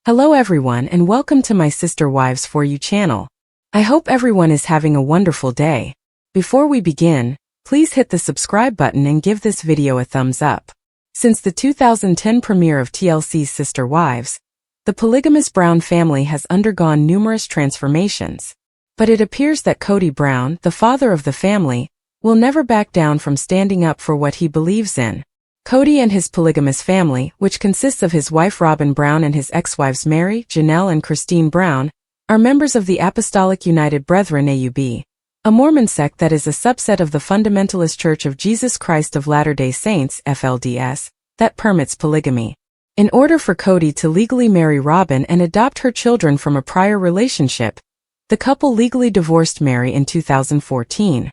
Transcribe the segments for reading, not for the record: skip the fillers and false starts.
Hello everyone and welcome to my Sister Wives For You channel. I hope everyone is having a wonderful day. Before we begin, please hit the subscribe button and give this video a thumbs up. Since the 2010 premiere of TLC's Sister Wives, the polygamous Brown family has undergone numerous transformations. But it appears that Kody Brown, the father of the family, will never back down from standing up for what he believes in. Kody and his polygamous family, which consists of his wife Robin Brown and his ex-wives Mary, Janelle and Christine Brown, are members of the Apostolic United Brethren AUB, a Mormon sect that is a subset of the Fundamentalist Church of Jesus Christ of Latter-day Saints FLDS, that permits polygamy. In order for Kody to legally marry Robin and adopt her children from a prior relationship, the couple legally divorced Mary in 2014.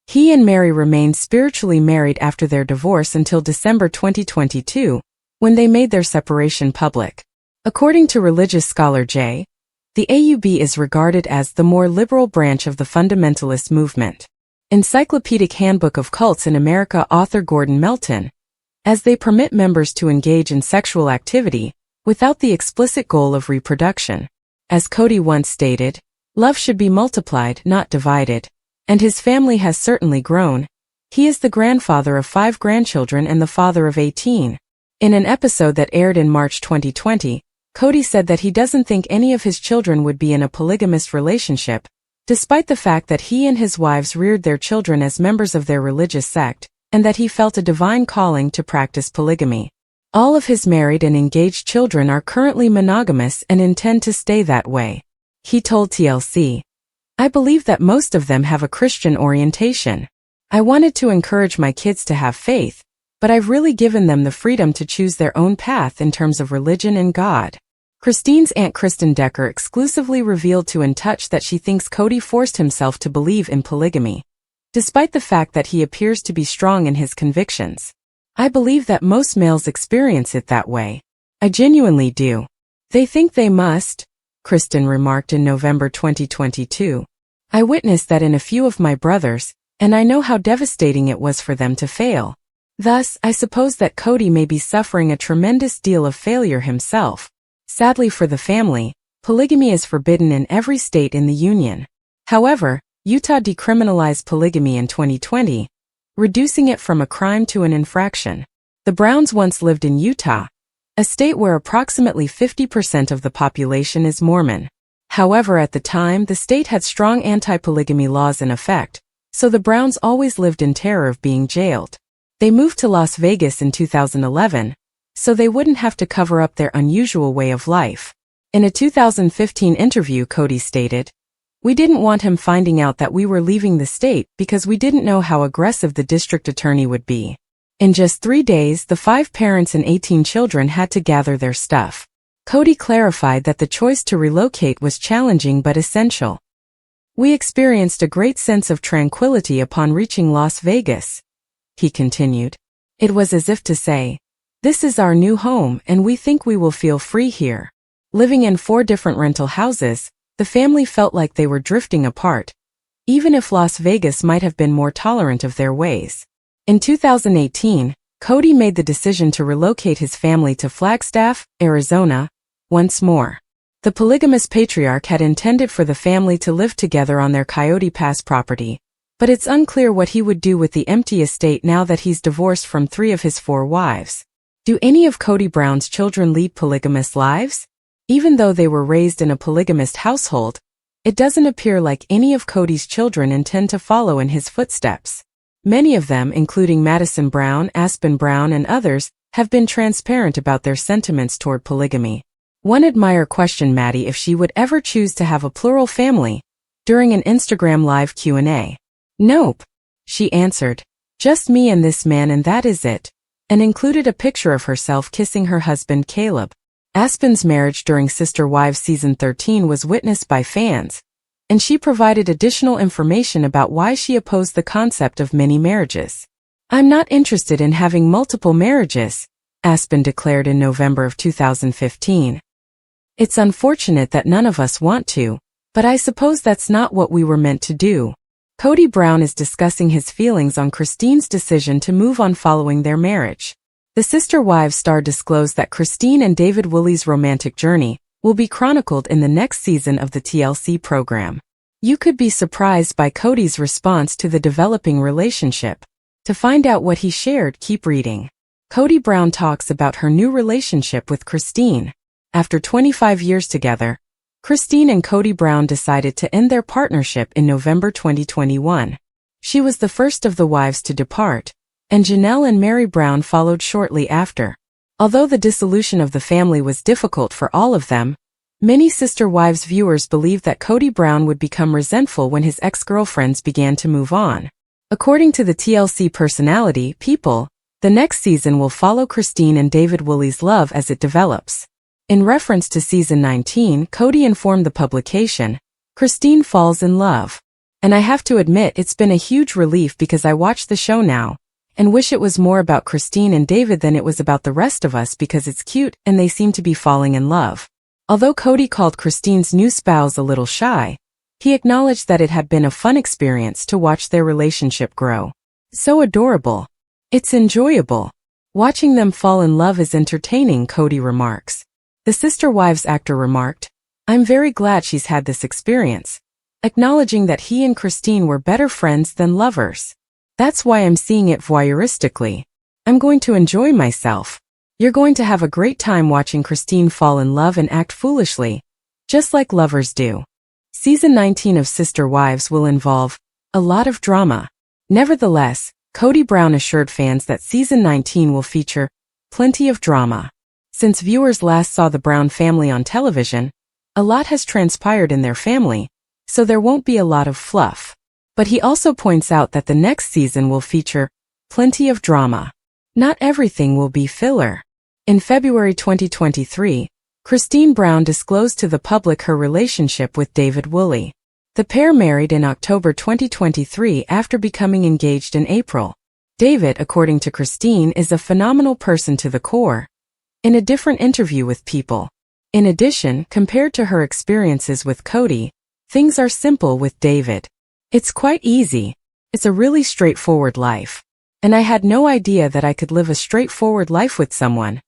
He and Mary remained spiritually married after their divorce until December 2022, when they made their separation public. According to religious scholar J. The AUB is regarded as the more liberal branch of the fundamentalist movement. Encyclopedic Handbook of Cults in America author Gordon Melton, as they permit members to engage in sexual activity without the explicit goal of reproduction. As Kody once stated, love should be multiplied, not divided. And his family has certainly grown. He is the grandfather of 5 grandchildren and the father of 18. In an episode that aired in March 2020, Kody said that he doesn't think any of his children would be in a polygamous relationship, despite the fact that he and his wives reared their children as members of their religious sect, and that he felt a divine calling to practice polygamy. All of his married and engaged children are currently monogamous and intend to stay that way. He told TLC, "I believe that most of them have a Christian orientation. I wanted to encourage my kids to have faith, but I've really given them the freedom to choose their own path in terms of religion and God." Christine's aunt Kristen Decker exclusively revealed to In Touch that she thinks Kody forced himself to believe in polygamy, despite the fact that he appears to be strong in his convictions. "I believe that most males experience it that way. I genuinely do. They think they must," Kristen remarked in November 2022. "I witnessed that in a few of my brothers, and I know how devastating it was for them to fail. Thus, I suppose that Kody may be suffering a tremendous deal of failure himself." Sadly for the family, polygamy is forbidden in every state in the Union. However, Utah decriminalized polygamy in 2020, reducing it from a crime to an infraction. The Browns once lived in Utah, a state where approximately 50% of the population is Mormon. However, at the time, the state had strong anti-polygamy laws in effect, so the Browns always lived in terror of being jailed. They moved to Las Vegas in 2011, so they wouldn't have to cover up their unusual way of life. In a 2015 interview, Kody stated, "We didn't want him finding out that we were leaving the state because we didn't know how aggressive the district attorney would be." In just 3 days, the 5 parents and 18 children had to gather their stuff. Kody clarified that the choice to relocate was challenging but essential. "We experienced a great sense of tranquility upon reaching Las Vegas," he continued. "It was as if to say, this is our new home and we think we will feel free here." Living in 4 different rental houses, the family felt like they were drifting apart, even if Las Vegas might have been more tolerant of their ways. In 2018, Kody made the decision to relocate his family to Flagstaff, Arizona, once more. The polygamous patriarch had intended for the family to live together on their Coyote Pass property, but it's unclear what he would do with the empty estate now that he's divorced from 3 of his 4 wives. Do any of Kody Brown's children lead polygamous lives? Even though they were raised in a polygamist household, it doesn't appear like any of Kody's children intend to follow in his footsteps. Many of them, including Madison Brown, Aspen Brown, and others, have been transparent about their sentiments toward polygamy. One admirer questioned Maddie if she would ever choose to have a plural family during an Instagram Live Q&A. "Nope," she answered. "Just me and this man and that is it," and included a picture of herself kissing her husband Caleb. Aspen's marriage during Sister Wives Season 13 was witnessed by fans, and she provided additional information about why she opposed the concept of many marriages. "I'm not interested in having multiple marriages," Aspen declared in November of 2015. "It's unfortunate that none of us want to, but I suppose that's not what we were meant to do." Kody Brown is discussing his feelings on Christine's decision to move on following their marriage. The Sister Wives star disclosed that Christine and David Woolley's romantic journey will be chronicled in the next season of the TLC program. You could be surprised by Kody's response to the developing relationship. To find out what he shared, keep reading. Kody Brown talks about her new relationship with Christine. After 25 years together, Christine and Kody Brown decided to end their partnership in November 2021. She was the first of the wives to depart, and Janelle and Mary Brown followed shortly after. Although the dissolution of the family was difficult for all of them, many Sister Wives viewers believed that Kody Brown would become resentful when his ex-girlfriends began to move on. According to the TLC personality, People, the next season will follow Christine and David Woolley's love as it develops. In reference to season 19, Kody informed the publication, "Christine falls in love. And I have to admit it's been a huge relief because I watch the show now and wish it was more about Christine and David than it was about the rest of us because it's cute and they seem to be falling in love." Although Kody called Christine's new spouse a little shy, he acknowledged that it had been a fun experience to watch their relationship grow. "So adorable. It's enjoyable. Watching them fall in love is entertaining," Kody remarks. The Sister Wives actor remarked, "I'm very glad she's had this experience," acknowledging that he and Christine were better friends than lovers. "That's why I'm seeing it voyeuristically. I'm going to enjoy myself. You're going to have a great time watching Christine fall in love and act foolishly, just like lovers do." Season 19 of Sister Wives will involve a lot of drama. Nevertheless, Kody Brown assured fans that season 19 will feature plenty of drama. Since viewers last saw the Brown family on television, a lot has transpired in their family, so there won't be a lot of fluff. But he also points out that the next season will feature plenty of drama. Not everything will be filler. In February 2023, Christine Brown disclosed to the public her relationship with David Woolley. The pair married in October 2023 after becoming engaged in April. David, according to Christine, is a phenomenal person to the core. In a different interview with People. In addition, compared to her experiences with Kody, things are simple with David. "It's quite easy. It's a really straightforward life. And I had no idea that I could live a straightforward life with someone,"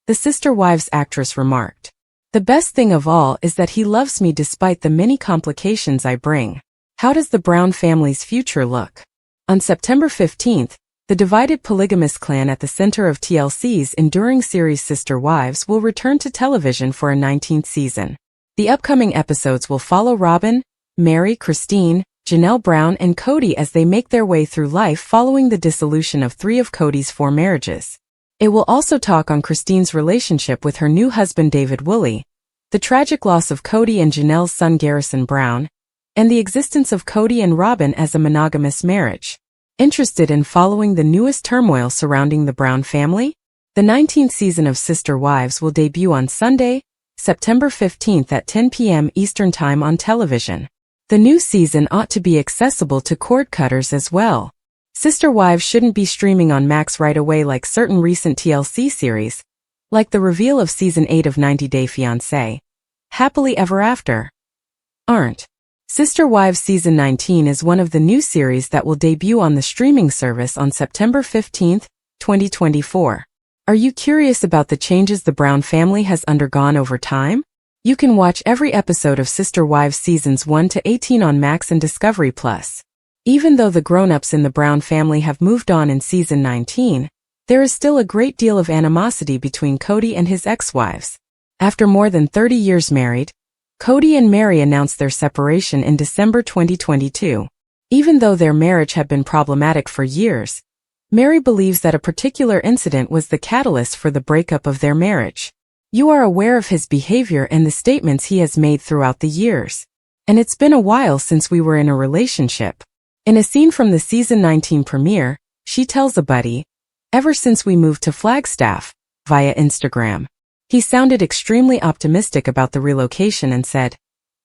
the Sister Wives actress remarked. "The best thing of all is that he loves me despite the many complications I bring." How does the Brown family's future look? On September 15th, the divided polygamous clan at the center of TLC's enduring series Sister Wives will return to television for a 19th season. The upcoming episodes will follow Robin, Mary, Christine, Janelle Brown, and Kody as they make their way through life following the dissolution of 3 of Kody's 4 marriages. It will also talk on Christine's relationship with her new husband David Woolley, the tragic loss of Kody and Janelle's son Garrison Brown, and the existence of Kody and Robin as a monogamous marriage. Interested in following the newest turmoil surrounding the Brown family? The 19th season of Sister Wives will debut on Sunday, September 15th at 10 p.m. Eastern Time on television. The new season ought to be accessible to cord cutters as well. Sister Wives shouldn't be streaming on Max right away like certain recent TLC series, like the reveal of Season 8 of 90 Day Fiancé, Happily Ever After, aren't. Sister Wives Season 19 is one of the new series that will debut on the streaming service on September 15, 2024. Are you curious about the changes the Brown family has undergone over time? You can watch every episode of Sister Wives Seasons 1 to 18 on Max and Discovery+. Even though the grown-ups in the Brown family have moved on in Season 19, there is still a great deal of animosity between Kody and his ex-wives. After more than 30 years married, Kody and Mary announced their separation in December 2022. Even though their marriage had been problematic for years, Mary believes that a particular incident was the catalyst for the breakup of their marriage. "You are aware of his behavior and the statements he has made throughout the years. And it's been a while since we were in a relationship." In a scene from the Season 19 premiere, she tells a buddy, "Ever since we moved to Flagstaff," via Instagram. He sounded extremely optimistic about the relocation and said,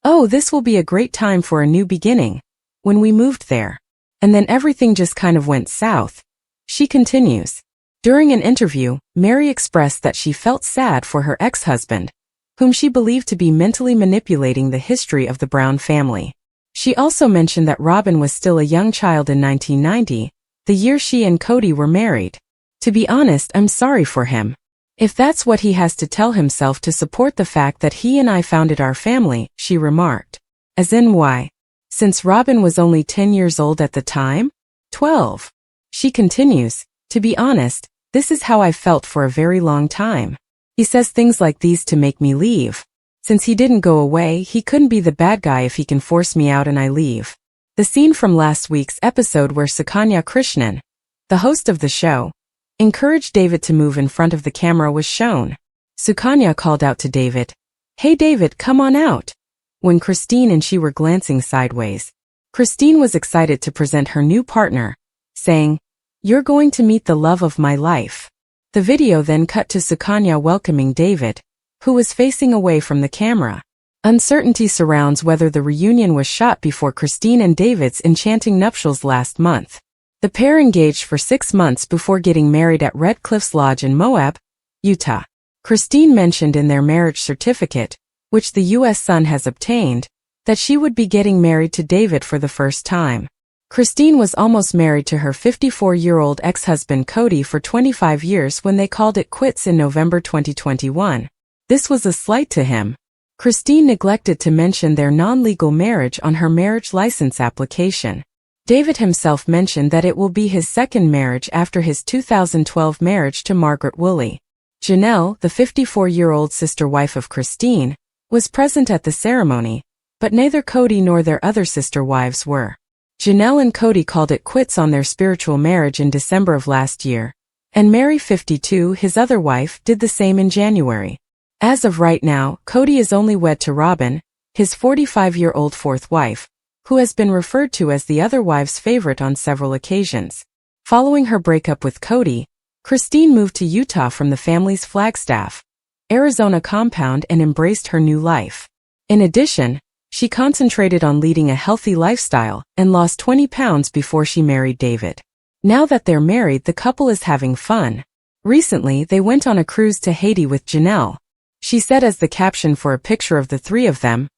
"Oh, this will be a great time for a new beginning," when we moved there. And then everything just kind of went south. She continues. During an interview, Mary expressed that she felt sad for her ex-husband, whom she believed to be mentally manipulating the history of the Brown family. She also mentioned that Robin was still a young child in 1990, the year she and Kody were married. To be honest, I'm sorry for him. If that's what he has to tell himself to support the fact that he and I founded our family, she remarked. As in why? Since Robin was only 10 years old at the time? 12. She continues, to be honest, this is how I felt for a very long time. He says things like these to make me leave. Since he didn't go away, he couldn't be the bad guy if he can force me out and I leave. The scene from last week's episode where Sukanya Krishnan, the host of the show, encouraged David to move in front of the camera was shown. Sukanya called out to David, "Hey David, come on out," when Christine and she were glancing sideways. Christine was excited to present her new partner, saying, "You're going to meet the love of my life." The video then cut to Sukanya welcoming David, who was facing away from the camera. Uncertainty surrounds whether the reunion was shot before Christine and David's enchanting nuptials last month. The pair engaged for 6 months before getting married at Red Cliffs Lodge in Moab, Utah. Christine mentioned in their marriage certificate, which the U.S. Sun has obtained, that she would be getting married to David for the first time. Christine was almost married to her 54-year-old ex-husband Kody for 25 years when they called it quits in November 2021. This was a slight to him. Christine neglected to mention their non-legal marriage on her marriage license application. David himself mentioned that it will be his second marriage after his 2012 marriage to Margaret Woolley. Janelle, the 54-year-old sister-wife of Christine, was present at the ceremony, but neither Kody nor their other sister wives were. Janelle and Kody called it quits on their spiritual marriage in December of last year, and Mary, 52, his other wife, did the same in January. As of right now, Kody is only wed to Robin, his 45-year-old fourth wife, who has been referred to as the other wife's favorite on several occasions. Following her breakup with Kody, Christine moved to Utah from the family's Flagstaff, Arizona compound and embraced her new life. In addition, she concentrated on leading a healthy lifestyle and lost 20 pounds before she married David. Now that they're married, the couple is having fun. Recently, they went on a cruise to Haiti with Janelle. She said as the caption for a picture of the three of them,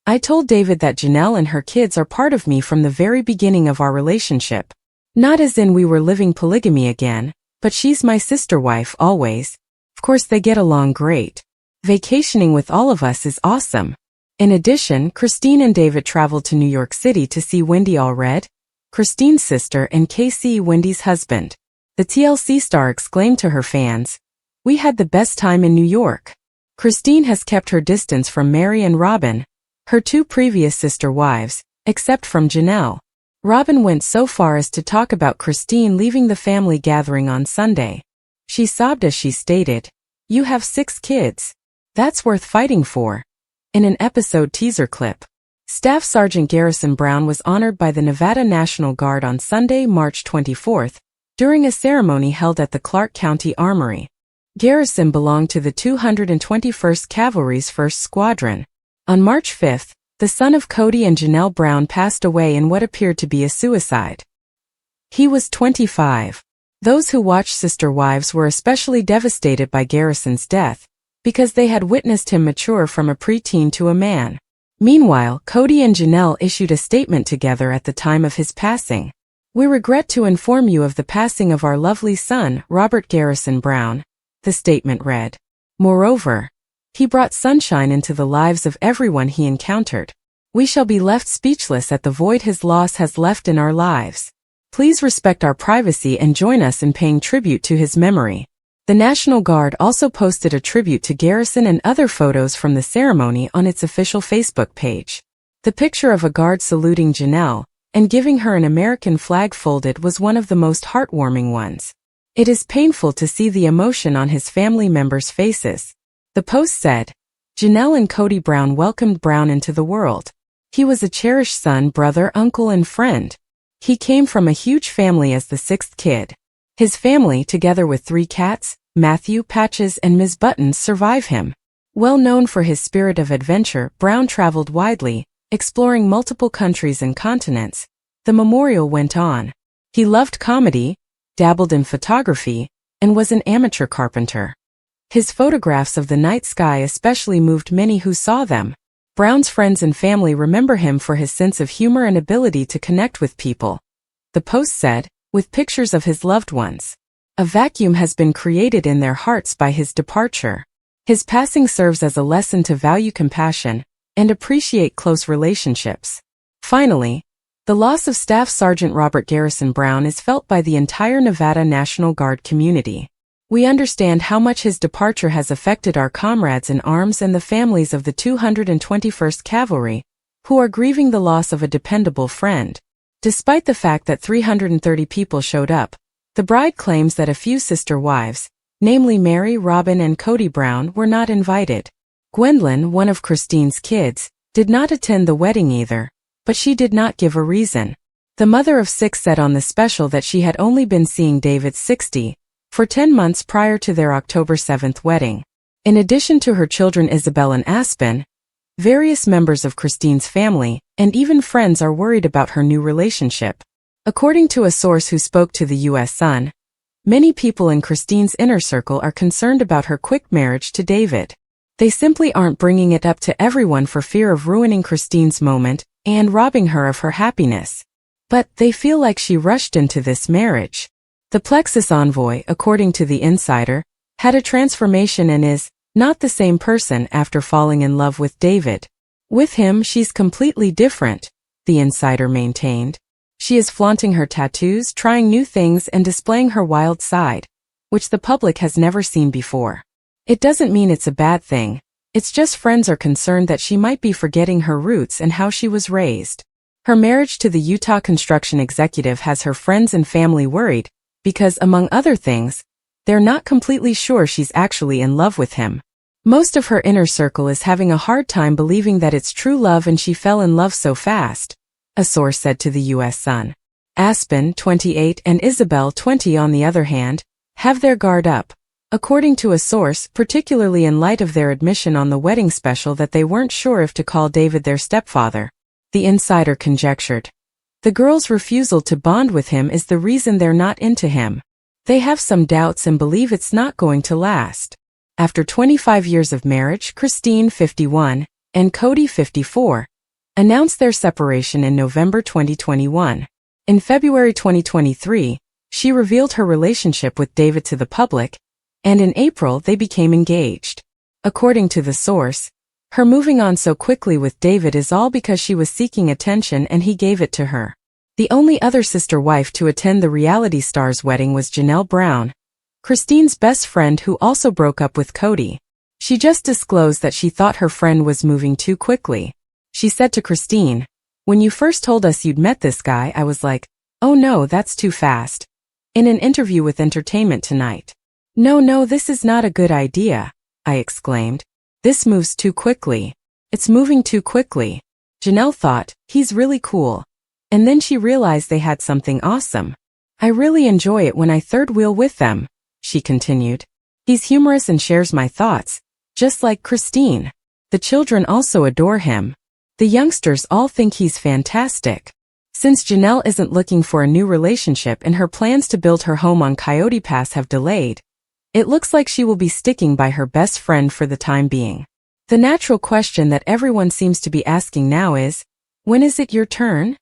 "I told David that Janelle and her kids are part of me from the very beginning of our relationship. Not as in we were living polygamy again, but she's my sister wife always. Of course they get along great. Vacationing with all of us is awesome." In addition, Christine and David traveled to New York City to see Wendy Allred, Christine's sister and KC, Wendy's husband. The TLC star exclaimed to her fans, "We had the best time in New York." Christine has kept her distance from Mary and Robin, her two previous sister wives, except from Janelle. Robin went so far as to talk about Christine leaving the family gathering on Sunday. She sobbed as she stated, "You have 6 kids. That's worth fighting for." In an episode teaser clip, Staff Sergeant Garrison Brown was honored by the Nevada National Guard on Sunday, March 24th, during a ceremony held at the Clark County Armory. Garrison belonged to the 221st Cavalry's 1st Squadron. On March 5th, the son of Kody and Janelle Brown passed away in what appeared to be a suicide. He was 25. Those who watched Sister Wives were especially devastated by Garrison's death, because they had witnessed him mature from a preteen to a man. Meanwhile, Kody and Janelle issued a statement together at the time of his passing. "We regret to inform you of the passing of our lovely son, Robert Garrison Brown," the statement read. Moreover, "He brought sunshine into the lives of everyone he encountered. We shall be left speechless at the void his loss has left in our lives. Please respect our privacy and join us in paying tribute to his memory." The National Guard also posted a tribute to Garrison and other photos from the ceremony on its official Facebook page. The picture of a guard saluting Janelle and giving her an American flag folded was one of the most heartwarming ones. It is painful to see the emotion on his family members' faces. The post said, "Janelle and Kody Brown welcomed Brown into the world. He was a cherished son, brother, uncle, and friend. He came from a huge family as the 6th kid. His family, together with 3 cats, Matthew, Patches, and Ms. Buttons, survive him. Well known for his spirit of adventure, Brown traveled widely, exploring multiple countries and continents." The memorial went on. "He loved comedy, dabbled in photography, and was an amateur carpenter. His photographs of the night sky especially moved many who saw them. Brown's friends and family remember him for his sense of humor and ability to connect with people," the post said, with pictures of his loved ones. A vacuum has been created in their hearts by his departure. His passing serves as a lesson to value compassion and appreciate close relationships. Finally, the loss of Staff Sergeant Robert Garrison Brown is felt by the entire Nevada National Guard community. We understand how much his departure has affected our comrades in arms and the families of the 221st Cavalry, who are grieving the loss of a dependable friend. Despite the fact that 330 people showed up, the bride claims that a few sister wives, namely Mary, Robin, and Kody Brown, were not invited. Gwendolyn, one of Christine's kids, did not attend the wedding either, but she did not give a reason. The mother of 6 said on the special that she had only been seeing David 60 for 10 months prior to their October 7th wedding. In addition to her children Isabel and Aspen, various members of Christine's family and even friends are worried about her new relationship. According to a source who spoke to the U.S. Sun, many people in Christine's inner circle are concerned about her quick marriage to David. They simply aren't bringing it up to everyone for fear of ruining Christine's moment and robbing her of her happiness. But they feel like she rushed into this marriage. The Plexus envoy, according to the insider, had a transformation and is not the same person after falling in love with David. With him, she's completely different, the insider maintained. She is flaunting her tattoos, trying new things, and displaying her wild side, which the public has never seen before. It doesn't mean it's a bad thing. It's just friends are concerned that she might be forgetting her roots and how she was raised. Her marriage to the Utah construction executive has her friends and family worried because, among other things, they're not completely sure she's actually in love with him. Most of her inner circle is having a hard time believing that it's true love and she fell in love so fast, a source said to the U.S. Sun. Aspen, 28, and Isabel, 20, on the other hand, have their guard up, according to a source, particularly in light of their admission on the wedding special that they weren't sure if to call David their stepfather. The insider conjectured. The girls' refusal to bond with him is the reason they're not into him. They have some doubts and believe it's not going to last. After 25 years of marriage, Christine, 51, and Kody, 54, announced their separation in November 2021. In February 2023, she revealed her relationship with David to the public, and in April they became engaged. According to the source, her moving on so quickly with David is all because she was seeking attention and he gave it to her. The only other sister wife to attend the reality star's wedding was Janelle Brown, Christine's best friend, who also broke up with Kody. She just disclosed that she thought her friend was moving too quickly. She said to Christine, "When you first told us you'd met this guy, I was like, oh no, that's too fast." In an interview with Entertainment Tonight. No, this is not a good idea," I exclaimed. "This moves too quickly. It's moving too quickly." Janelle thought, "He's really cool." And then she realized they had something awesome. "I really enjoy it when I third wheel with them," she continued. "He's humorous and shares my thoughts, just like Christine. The children also adore him. The youngsters all think he's fantastic." Since Janelle isn't looking for a new relationship and her plans to build her home on Coyote Pass have delayed, it looks like she will be sticking by her best friend for the time being. The natural question that everyone seems to be asking now is, when is it your turn?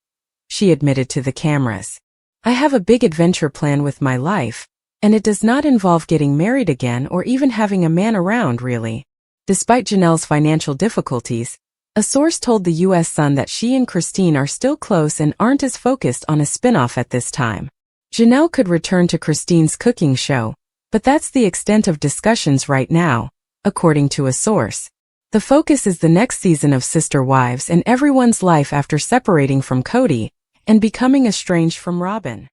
She admitted to the cameras. "I have a big adventure plan with my life, and it does not involve getting married again or even having a man around, really." Despite Janelle's financial difficulties, a source told the U.S. Sun that she and Christine are still close and aren't as focused on a spin-off at this time. Janelle could return to Christine's cooking show, but that's the extent of discussions right now, according to a source. The focus is the next season of Sister Wives and everyone's life after separating from Kody and becoming estranged from Robin.